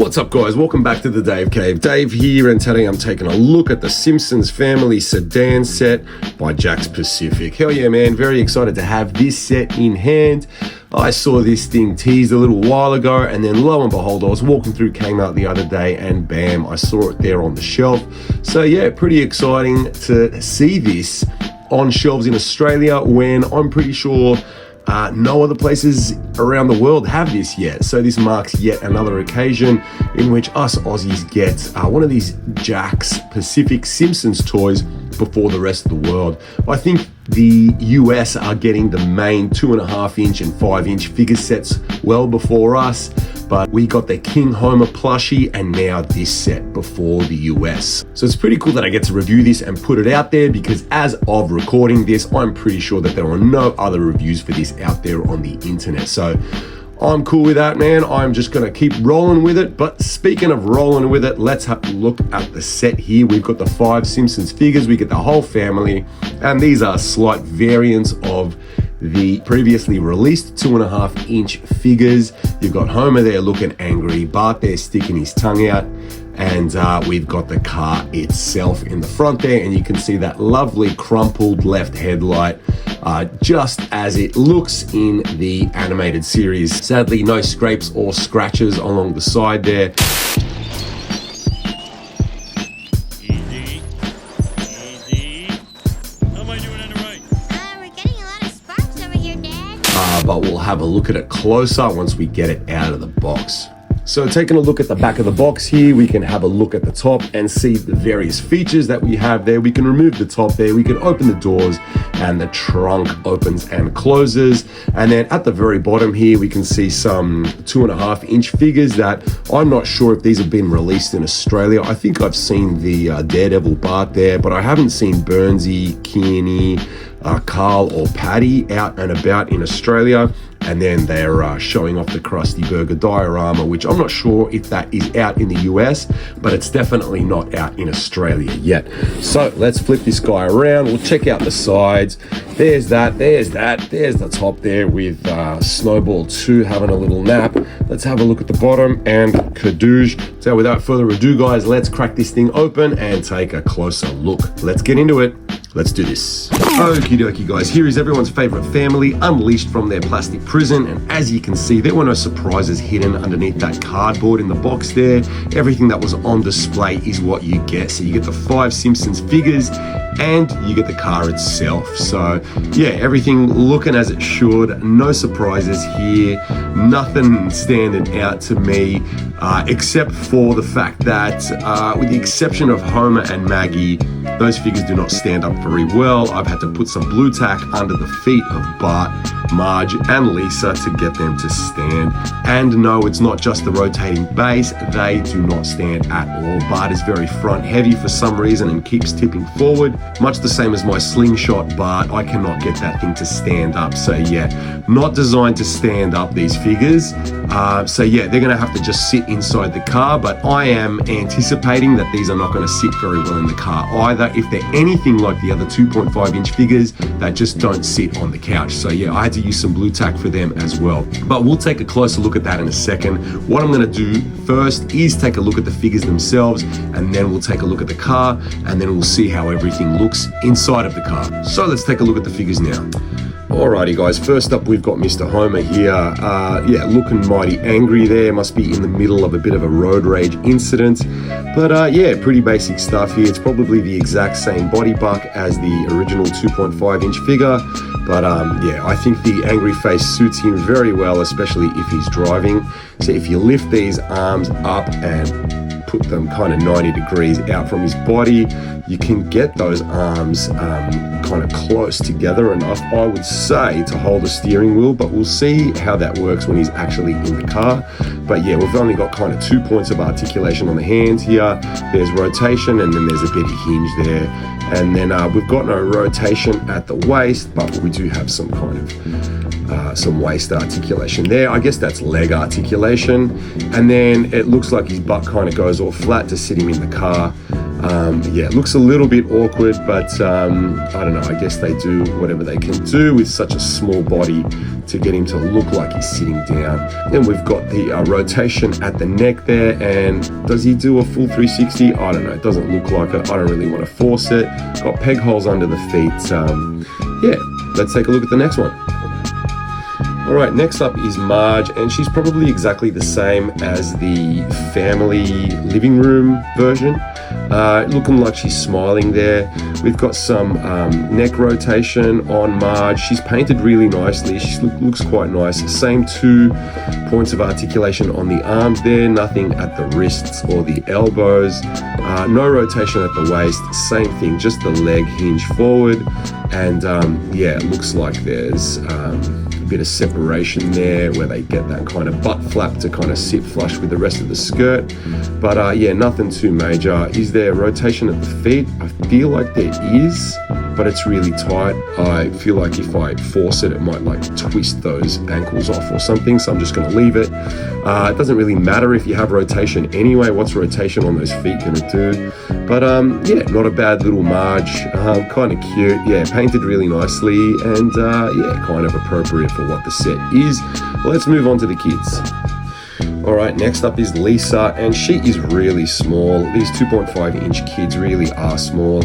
What's up guys, welcome back to the Dave Cave. Dave here, and today I'm taking a look at the Simpsons family sedan set by Jakks Pacific. Hell yeah man, very excited to have this set in hand. I saw this thing teased a little while ago, and then lo and behold I was walking through Kmart the other day and bam, I saw it there on the shelf. So yeah, pretty exciting to see this on shelves in Australia when I'm pretty sure no other places around the world have this yet. So this marks yet another occasion in which us Aussies get one of these Jakks Pacific Simpsons toys before the rest of the world. I think the US are getting the main 2.5 inch and 5 inch figure sets well before us, but we got the King Homer plushie and now this set before the US. So it's pretty cool that I get to review this and put it out there, because as of recording this, I'm pretty sure that there are no other reviews for this out there on the internet. So I'm cool with that, man. I'm just gonna keep rolling with it. But speaking of rolling with it, let's have a look at the set here. We've got the 5 Simpsons figures, we get the whole family, and these are slight variants of the previously released 2.5 inch figures. You've got Homer there looking angry, Bart there sticking his tongue out, and we've got the car itself in the front there, and you can see that lovely crumpled left headlight, just as it looks in the animated series. Sadly, no scrapes or scratches along the side there. Easy. How am I doing on the right? We're getting a lot of sparks over here, Dad. But we'll have a look at it closer once we get it out of the box. So taking a look at the back of the box here, we can have a look at the top and see the various features that we have there. We can remove the top there, we can open the doors, and the trunk opens and closes. And then at the very bottom here, we can see some 2.5 inch figures that I'm not sure if these have been released in Australia. I think I've seen the Daredevil Bart there, but I haven't seen Burnsy, Kearney, Carl or Paddy out and about in Australia. And then they're showing off the Krusty Burger diorama, which I'm not sure if that is out in the US, but it's definitely not out in Australia yet. So let's flip this guy around. We'll check out the sides. There's the top there with Snowball 2 having a little nap. Let's have a look at the bottom and Kadoosh. So without further ado guys, let's crack this thing open and take a closer look. Let's get into it. Let's do this. Okie dokie guys, here is everyone's favorite family unleashed from their plastic prison, and as you can see, there were no surprises hidden underneath that cardboard in the box there. Everything that was on display is what you get. So you get the 5 Simpsons figures and you get the car itself. So yeah, everything looking as it should. No surprises here. Nothing standing out to me, except for the fact that with the exception of Homer and Maggie, those figures do not stand up very well. I've had to put some blue tack under the feet of Bart, Marge and Lisa to get them to stand. And no, it's not just the rotating base, they do not stand at all. Bart is very front heavy for some reason and keeps tipping forward, much the same as my slingshot Bart. I cannot get that thing to stand up. So yeah, not designed to stand up, these figures. So yeah, they're gonna have to just sit inside the car, but I am anticipating that these are not gonna sit very well in the car either, if they're anything like the other 2.5 inch figures that just don't sit on the couch. So yeah, I had to use some blue tack for them as well, but we'll take a closer look at that in a second. What I'm going to do first is take a look at the figures themselves, and then we'll take a look at the car, and then we'll see how everything looks inside of the car. So let's take a look at the figures now. Alrighty guys, first up we've got Mr. Homer here, yeah, looking mighty angry there, must be in the middle of a bit of a road rage incident, but yeah, pretty basic stuff here. It's probably the exact same body buck as the original 2.5 inch figure, but yeah, I think the angry face suits him very well, especially if he's driving. So if you lift these arms up and put them kind of 90 degrees out from his body, you can get those arms kind of close together enough, I would say, to hold the steering wheel, but we'll see how that works when he's actually in the car. But yeah, we've only got kind of 2 points of articulation on the hands here. There's rotation and then there's a bit of hinge there, and then we've got no rotation at the waist, but we do have some kind of some waist articulation there. I guess that's leg articulation, and then it looks like his butt kind of goes all flat to sit him in the car. Yeah, it looks a little bit awkward, but I don't know, I guess they do whatever they can do with such a small body to get him to look like he's sitting down. Then we've got the rotation at the neck there, and does he do a full 360? I don't know, it doesn't look like it. I don't really want to force it. Got peg holes under the feet. Yeah, let's take a look at the next one. All right, next up is Marge, and she's probably exactly the same as the family living room version. Looking like she's smiling there. We've got some neck rotation on Marge. She's painted really nicely. She looks quite nice. Same 2 points of articulation on the arms there, nothing at the wrists or the elbows. No rotation at the waist, same thing, just the leg hinge forward. And yeah, it looks like there's a bit of separation there where they get that kind of butt flap to kind of sit flush with the rest of the skirt. But yeah, nothing too major. Is there rotation at the feet? I feel like there is, but it's really tight. I feel like if I force it, it might like twist those ankles off or something, so I'm just going to leave it. It doesn't really matter if you have rotation anyway. What's rotation on those feet going to do? But yeah, not a bad little Marge. Kind of cute. Yeah, painted really nicely, and yeah, kind of appropriate for what the set is. Let's move on to the kids. All right, next up is Lisa, and she is really small. These 2.5-inch kids really are small.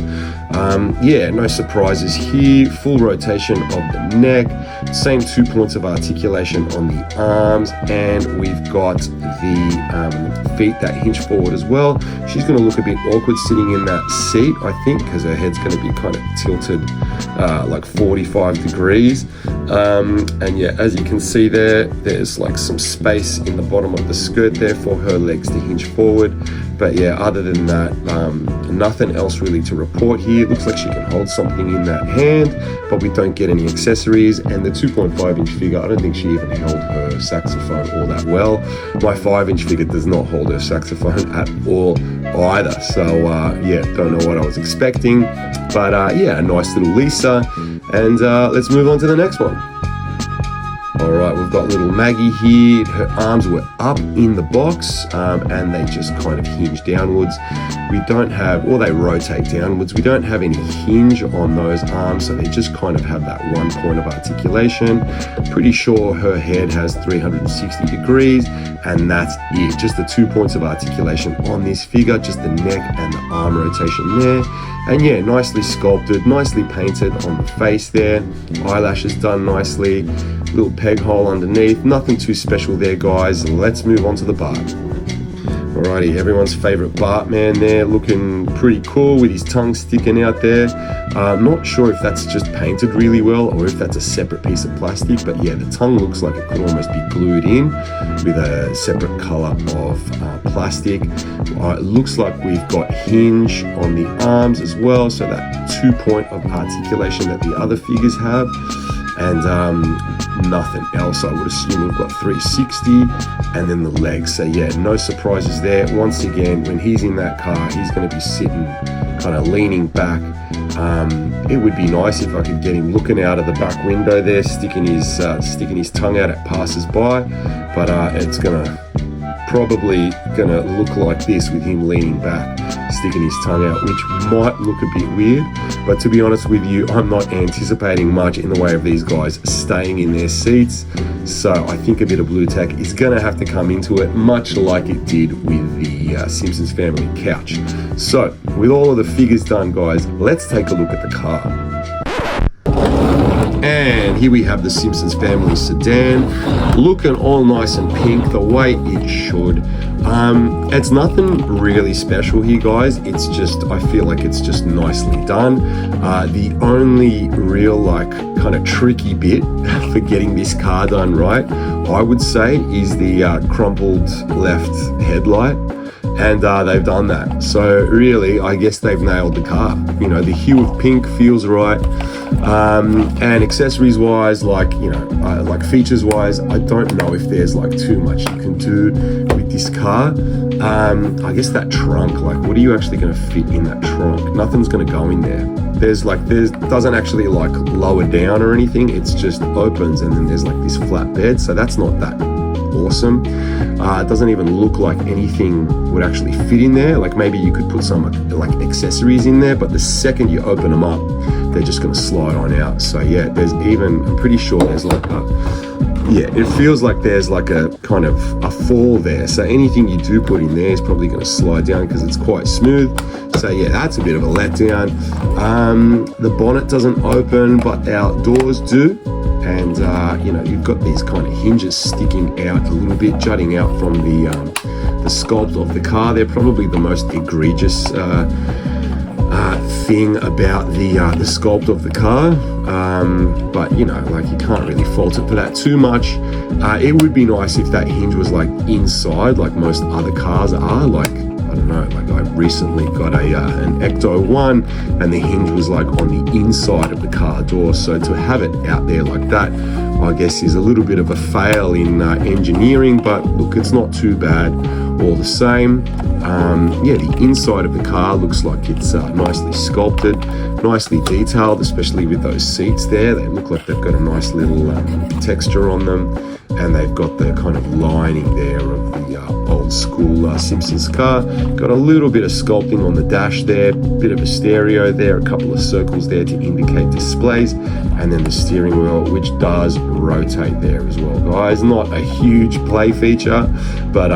Yeah, no surprises here. Full rotation of the neck, same 2 points of articulation on the arms, and we've got the feet that hinge forward as well. She's going to look a bit awkward sitting in that seat, I think, because her head's going to be kind of tilted like 45 degrees. And yeah, as you can see there's like some space in the bottom of the skirt there for her legs to hinge forward. But yeah, other than that, nothing else really to report here. It looks like she can hold something in that hand, but we don't get any accessories. And the 2.5-inch figure, I don't think she even held her saxophone all that well. My 5-inch figure does not hold her saxophone at all either. So yeah, don't know what I was expecting. But yeah, a nice little Lisa. And let's move on to the next one. All right, we've got little Maggie here. Her arms were up in the box and they just kind of hinge downwards. We don't have, or they rotate downwards. We don't have any hinge on those arms, so they just kind of have that 1 point of articulation. Pretty sure her head has 360 degrees, and that's it. Just the 2 points of articulation on this figure, just the neck and the arm rotation there. And yeah, nicely sculpted, nicely painted on the face there. Eyelashes done nicely. Little peg hole underneath. Nothing too special there, guys. Let's move on to the Bart. Alrighty, everyone's favorite Bartman there, looking pretty cool with his tongue sticking out there. Not sure if that's just painted really well or if that's a separate piece of plastic, but yeah, the tongue looks like it could almost be glued in with a separate color of plastic. It looks like we've got hinge on the arms as well, so that 2 point of articulation that the other figures have. And nothing else. I would assume we've got 360 and then the legs. So yeah, no surprises there. Once again, when he's in that car, he's going to be sitting kind of leaning back. It would be nice if I could get him looking out of the back window there, sticking his tongue out at passers-by, but it's probably gonna look like this with him leaning back, sticking his tongue out, which might look a bit weird. But to be honest with you, I'm not anticipating much in the way of these guys staying in their seats. So I think a bit of blue tack is gonna have to come into it, much like it did with the Simpsons family couch. So with all of the figures done, guys, let's take a look at the car. And here we have the Simpsons family sedan, looking all nice and pink, the way it should. It's nothing really special here, guys. It's just, I feel like it's just nicely done. The only real kind of tricky bit for getting this car done right, I would say, is the crumpled left headlight. And they've done that. So really, I guess they've nailed the car. You know, the hue of pink feels right. And accessories wise, like features wise, I don't know if there's too much you can do with this car. I guess that trunk, what are you actually going to fit in that trunk? Nothing's going to go in there. There's doesn't actually lower down or anything. It's just opens and then there's this flat bed. So that's not that awesome. It doesn't even look like anything would actually fit in there. Like maybe you could put some like accessories in there, but the second you open them up, they're just going to slide on out. So yeah, there's even, I'm pretty sure there's like it feels like there's like a kind of a fall there. So anything you do put in there is probably going to slide down because it's quite smooth. So yeah, that's a bit of a letdown. The bonnet doesn't open, but our doors do. And you know, you've got these kind of hinges sticking out a little bit, jutting out from the sculpt of the car. They're probably the most egregious thing about the sculpt of the car, but you know, like you can't really fault it for that too much. It would be nice if that hinge was like inside, like most other cars are. Like I don't know, like I recently got an Ecto 1 and the hinge was like on the inside of the car door. So to have it out there like that, I guess is a little bit of a fail in engineering, but look, it's not too bad all the same. Yeah, the inside of the car looks like it's nicely sculpted, nicely detailed, especially with those seats there. They look like they've got a nice little texture on them, and they've got the kind of lining there of the old school Simpsons car. Got a little bit of sculpting on the dash there, bit of a stereo there, a couple of circles there to indicate displays, and then the steering wheel, which does rotate there as well, guys. Not a huge play feature, but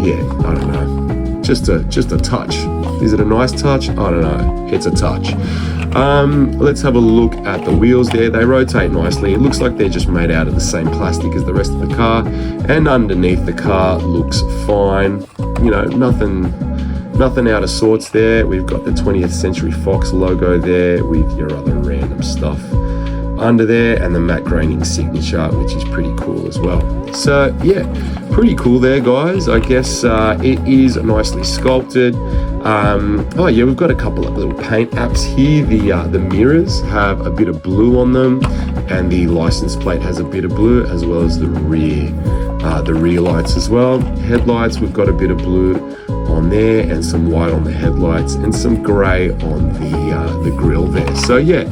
yeah, I don't know, just a touch. Is it a nice touch? I don't know, it's a touch. Let's have a look at the wheels there. They rotate nicely. It looks like they're just made out of the same plastic as the rest of the car, and underneath the car looks fine. You know, nothing out of sorts there. We've got the 20th Century Fox logo there with your other random stuff under there, and the Matt Groening signature, which is pretty cool as well. So yeah, pretty cool there, guys. I guess it is nicely sculpted. Oh yeah, we've got a couple of little paint apps here. The mirrors have a bit of blue on them, and the license plate has a bit of blue, as well as the rear lights as well. Headlights, we've got a bit of blue on there, and some white on the headlights, and some grey on the grille there. So yeah,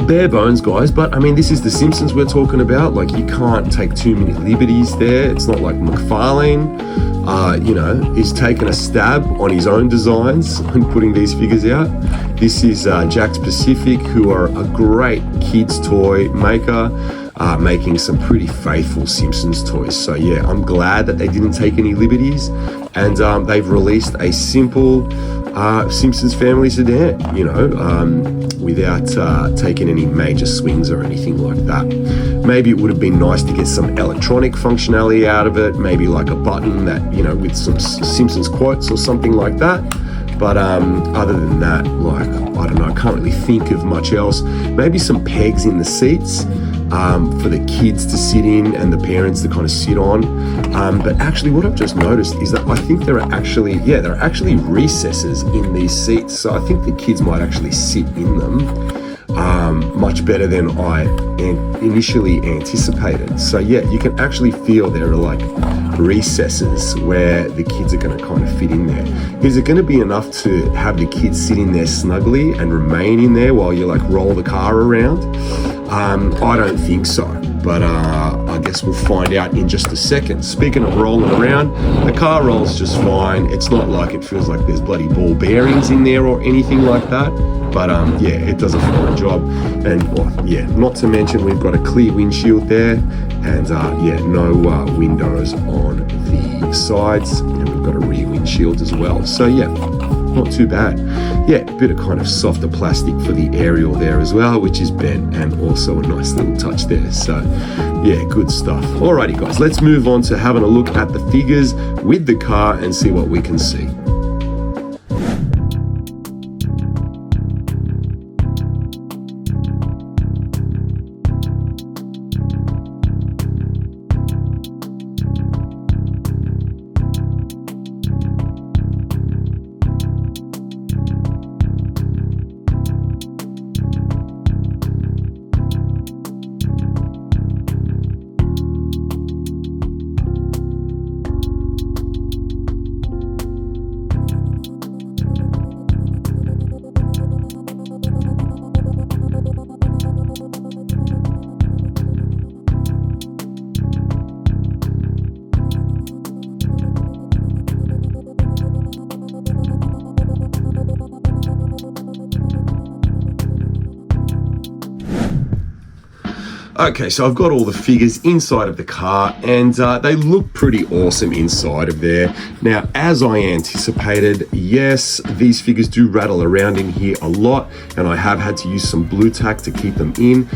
bare bones, guys, but I mean, this is the Simpsons we're talking about. Like, you can't take too many liberties there. It's not like McFarlane, you know, is taking a stab on his own designs and putting these figures out. This is Jakks Pacific, who are a great kids toy maker, making some pretty faithful Simpsons toys. So yeah, I'm glad that they didn't take any liberties, and they've released a simple Simpsons family sedan, you know, without taking any major swings or anything like that. Maybe it would have been nice to get some electronic functionality out of it, maybe like a button that, you know, with some Simpsons quotes or something like that. But other than that, like, I don't know, I can't really think of much else. Maybe some pegs in the seats for the kids to sit in and the parents to kind of sit on. But actually, what I've just noticed is that I think there are actually recesses in these seats. So I think the kids might actually sit in them much better than I initially anticipated. So yeah, you can actually feel there are like recesses where the kids are going to kind of fit in there. Is it going to be enough to have the kids sit in there snugly and remain in there while you like roll the car around? I don't think so, but I guess we'll find out in just a second. Speaking of rolling around, the car rolls just fine. It's not like it feels like there's bloody ball bearings in there or anything like that, but yeah, it does a fine job. And yeah, not to mention we've got a clear windshield there, and yeah, no windows on the sides, and we've got a rear windshield as well. So yeah, not too bad. Yeah, a bit of kind of softer plastic for the aerial there as well, which is bent, and also a nice little touch there. So yeah, good stuff. Alrighty guys, let's move on to having a look at the figures with the car and see what we can see. Okay, so I've got all the figures inside of the car, and they look pretty awesome inside of there. Now, as I anticipated, yes, these figures do rattle around in here a lot, and I have had to use some blue tack to keep them in.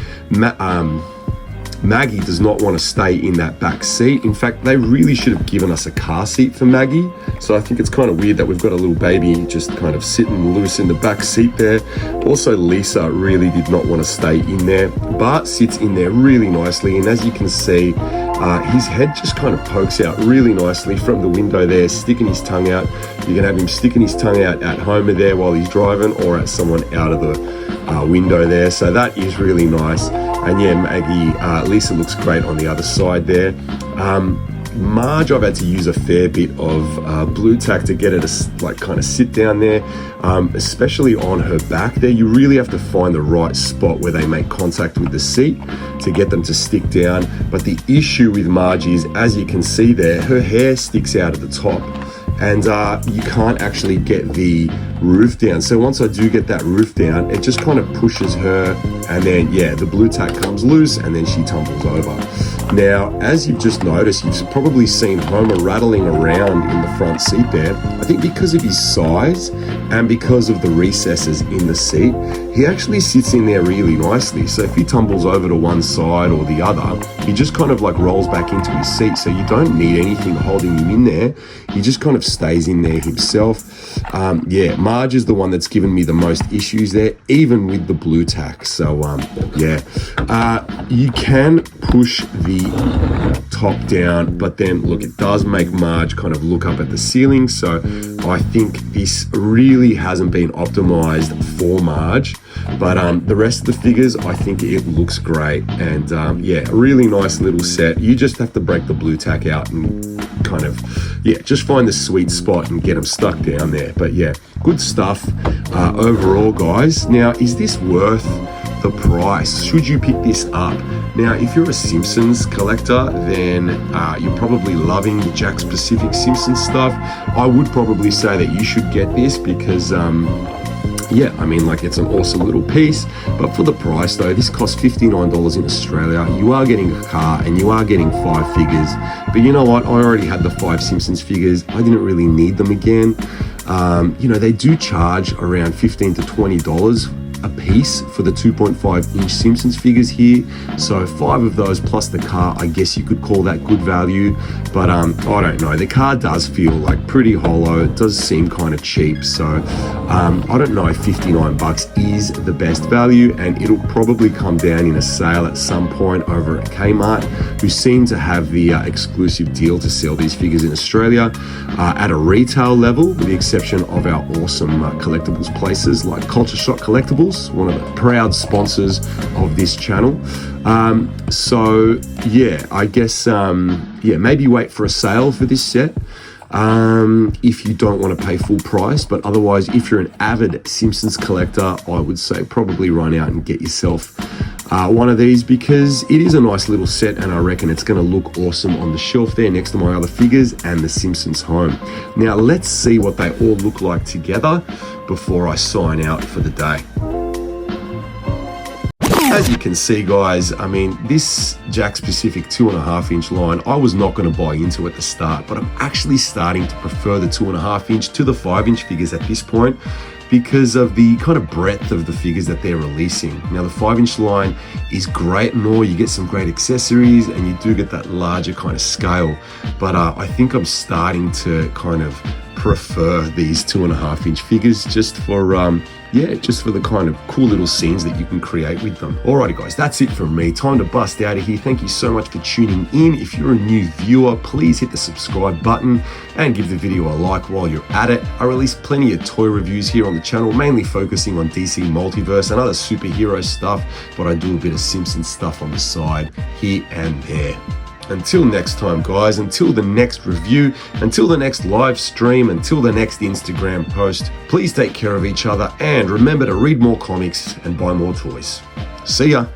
Maggie does not want to stay in that back seat. In fact, they really should have given us a car seat for Maggie. So I think it's kind of weird that we've got a little baby just kind of sitting loose in the back seat there. Also, Lisa really did not want to stay in there. Bart sits in there really nicely, and as you can see, his head just kind of pokes out really nicely from the window there, sticking his tongue out. You can have him sticking his tongue out at Homer there while he's driving, or at someone out of the window there. So that is really nice. And yeah, Maggie, Lisa looks great on the other side there. Marge, I've had to use a fair bit of blue tack to get her to like kind of sit down there, especially on her back there. You really have to find the right spot where they make contact with the seat to get them to stick down. But the issue with Marge is, as you can see there, her hair sticks out at the top, and you can't actually get the roof down. So once I do get that roof down, it just kind of pushes her, and then yeah, the blue tack comes loose and then she tumbles over. Now, as you've just noticed, you've probably seen Homer rattling around in the front seat there. I think because of his size and because of the recesses in the seat, he actually sits in there really nicely. So if he tumbles over to one side or the other, he just kind of like rolls back into his seat. So you don't need anything holding him in there. He just kind of stays in there himself. Yeah, Marge is the one that's given me the most issues there, even with the blue tack. So yeah, you can push the top down, but then look, it does make Marge kind of look up at the ceiling. So I think this really hasn't been optimized for Marge, but the rest of the figures, I think it looks great. And yeah, a really nice little set. You just have to break the blue tack out and kind of, yeah, just find the sweet spot and get them stuck down there. But yeah, good stuff overall, guys. Now, is this worth the price? Should you pick this up? Now, if you're a Simpsons collector, then you're probably loving the Jakks Pacific Simpsons stuff. I would probably say that you should get this because yeah, I mean, like, it's an awesome little piece. But for the price though, this costs $59 in Australia. You are getting a car and you are getting 5 figures. But you know what? I already had the 5 Simpsons figures. I didn't really need them again. You know, they do charge around $15 to $20 a piece for the 2.5 inch Simpsons figures here. So 5 of those plus the car, I guess you could call that good value. But I don't know, the car does feel like pretty hollow. It does seem kind of cheap. So I don't know if $59 is the best value, and it'll probably come down in a sale at some point over at Kmart, who seem to have the exclusive deal to sell these figures in Australia at a retail level, with the exception of our awesome collectibles places like Culture Shock Collectibles, one of the proud sponsors of this channel. So yeah, I guess yeah, maybe wait for a sale for this set if you don't want to pay full price. But otherwise, if you're an avid Simpsons collector, I would say probably run out and get yourself one of these, because it is a nice little set, and I reckon it's going to look awesome on the shelf there next to my other figures and the Simpsons home. Now let's see what they all look like together before I sign out for the day. As you can see, guys, I mean, this Jakks Pacific 2.5 inch line, I was not going to buy into at the start, but I'm actually starting to prefer the 2.5 inch to the 5 inch figures at this point, because of the kind of breadth of the figures that they're releasing. Now, the 5 inch line is great and all, you get some great accessories and you do get that larger kind of scale, but I think I'm starting to kind of prefer these 2.5 inch figures just for yeah, just for the kind of cool little scenes that you can create with them. Alrighty guys, that's it from me. Time to bust out of here. Thank you so much for tuning in. If you're a new viewer, please hit the subscribe button and give the video a like while you're at it. I release plenty of toy reviews here on the channel, mainly focusing on DC Multiverse and other superhero stuff, but I do a bit of Simpsons stuff on the side here and there. Until next time, guys, until the next review, until the next live stream, until the next Instagram post, please take care of each other and remember to read more comics and buy more toys. See ya.